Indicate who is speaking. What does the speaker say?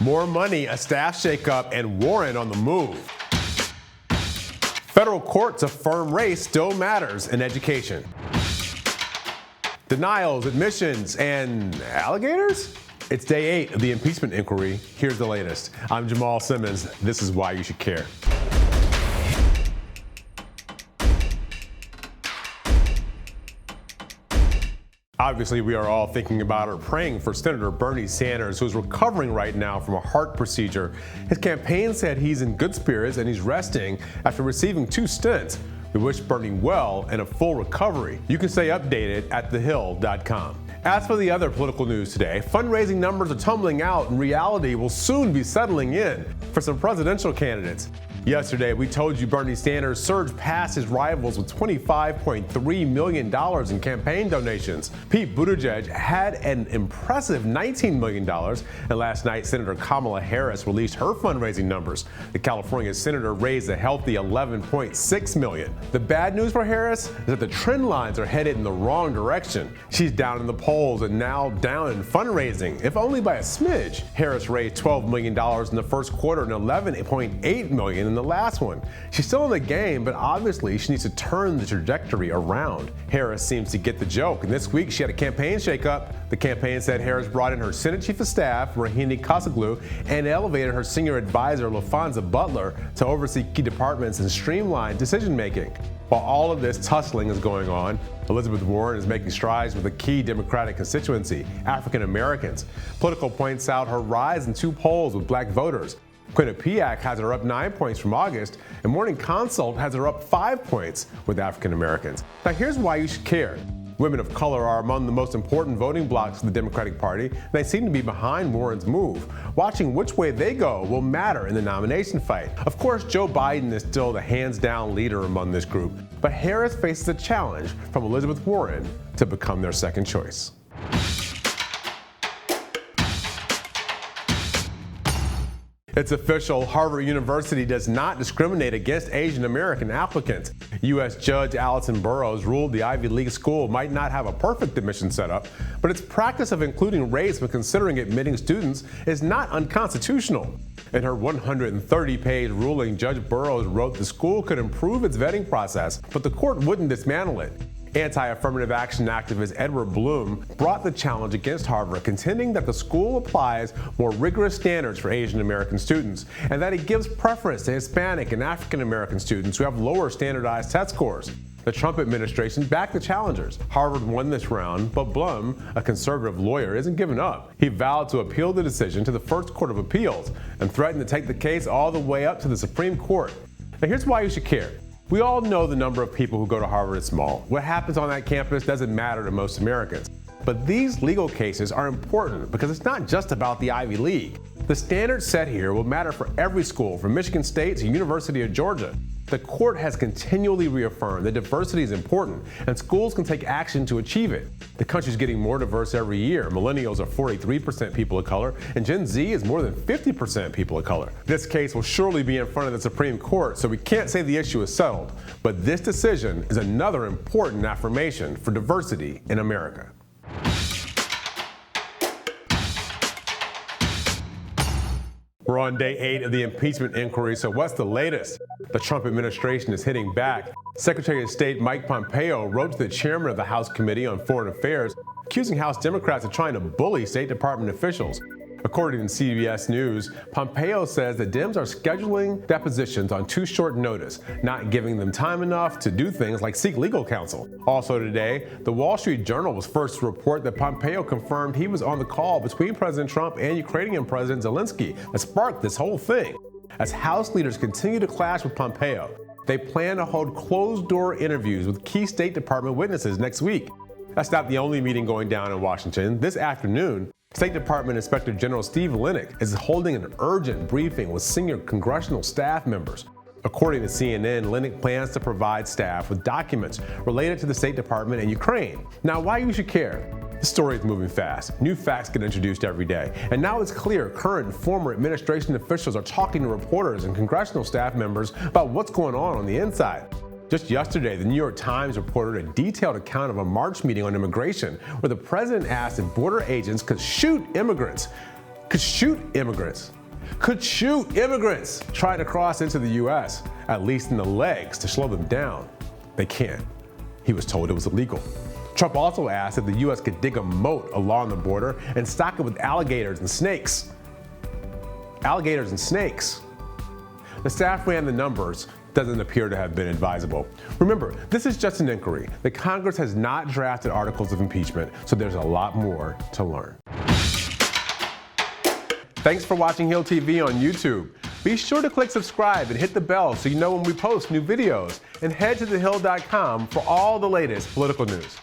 Speaker 1: More money, a staff shakeup, and Warren on the move. Federal courts affirm race still matters in education. Denials, admissions, and alligators? It's day 8 of the impeachment inquiry. Here's the latest. I'm Jamal Simmons. This is why you should care. Obviously, we are all thinking about or praying for Senator Bernie Sanders, who's recovering right now from a heart procedure. His campaign said he's in good spirits and he's resting after receiving 2 stents. We wish Bernie well and a full recovery. You can stay updated at thehill.com. As for the other political news today, fundraising numbers are tumbling out and reality will soon be settling in for some presidential candidates. Yesterday, we told you Bernie Sanders surged past his rivals with $25.3 million in campaign donations. Pete Buttigieg had an impressive $19 million. And last night, Senator Kamala Harris released her fundraising numbers. The California senator raised a healthy $11.6 million. The bad news for Harris is that the trend lines are headed in the wrong direction. She's down in the polls and now down in fundraising, if only by a smidge. Harris raised $12 million in the first quarter and $11.8 million in the last one. She's still in the game, but obviously she needs to turn the trajectory around. Harris seems to get the joke, and this week she had a campaign shakeup. The campaign said Harris brought in her Senate Chief of Staff, Rohini Kasaglu, and elevated her senior advisor, LaFonza Butler, to oversee key departments and streamline decision-making. While all of this tussling is going on, Elizabeth Warren is making strides with a key Democratic constituency, African Americans. Politico points out her rise in 2 polls with black voters. Quinnipiac has her up 9 points from August, and Morning Consult has her up 5 points with African Americans. Now here's why you should care. Women of color are among the most important voting blocs of the Democratic Party, and they seem to be behind Warren's move. Watching which way they go will matter in the nomination fight. Of course, Joe Biden is still the hands-down leader among this group, but Harris faces a challenge from Elizabeth Warren to become their second choice. It's official, Harvard University does not discriminate against Asian American applicants. U.S. Judge Allison Burroughs ruled the Ivy League school might not have a perfect admission setup, but its practice of including race when considering admitting students is not unconstitutional. In her 130-page ruling, Judge Burroughs wrote the school could improve its vetting process, but the court wouldn't dismantle it. Anti-affirmative action activist Edward Bloom brought the challenge against Harvard, contending that the school applies more rigorous standards for Asian American students and that it gives preference to Hispanic and African American students who have lower standardized test scores. The Trump administration backed the challengers. Harvard won this round, but Blum, a conservative lawyer, isn't giving up. He vowed to appeal the decision to the First Court of Appeals and threatened to take the case all the way up to the Supreme Court. Now here's why you should care. We all know the number of people who go to Harvard is small. What happens on that campus doesn't matter to most Americans. But these legal cases are important because it's not just about the Ivy League. The standards set here will matter for every school, from Michigan State to University of Georgia. The court has continually reaffirmed that diversity is important and schools can take action to achieve it. The country's getting more diverse every year. Millennials are 43% people of color, and Gen Z is more than 50% people of color. This case will surely be in front of the Supreme Court, so we can't say the issue is settled. But this decision is another important affirmation for diversity in America. We're on day 8 of the impeachment inquiry, so what's the latest? The Trump administration is hitting back. Secretary of State Mike Pompeo wrote to the chairman of the House Committee on Foreign Affairs, accusing House Democrats of trying to bully State Department officials. According to CBS News, Pompeo says that Dems are scheduling depositions on too short notice, not giving them time enough to do things like seek legal counsel. Also today, the Wall Street Journal was first to report that Pompeo confirmed he was on the call between President Trump and Ukrainian President Zelensky that sparked this whole thing. As House leaders continue to clash with Pompeo, they plan to hold closed-door interviews with key State Department witnesses next week. That's not the only meeting going down in Washington. This afternoon, State Department Inspector General Steve Linick is holding an urgent briefing with senior congressional staff members. According to CNN, Linick plans to provide staff with documents related to the State Department and Ukraine. Now, why you should care? The story is moving fast. New facts get introduced every day. And now it's clear current and former administration officials are talking to reporters and congressional staff members about what's going on the inside. Just yesterday, the New York Times reported a detailed account of a March meeting on immigration where the president asked if border agents could shoot immigrants. could shoot immigrants trying to cross into the U.S., at least in the legs, to slow them down. They can't. He was told it was illegal. Trump also asked if the U.S. could dig a moat along the border and stock it with alligators and snakes. Alligators and snakes. The staff ran the numbers. Doesn't appear to have been advisable. Remember, this is just an inquiry. The Congress has not drafted articles of impeachment, so there's a lot more to learn. Thanks for watching Hill TV on YouTube. Be sure to click subscribe and hit the bell so you know when we post new videos. And head to thehill.com for all the latest political news.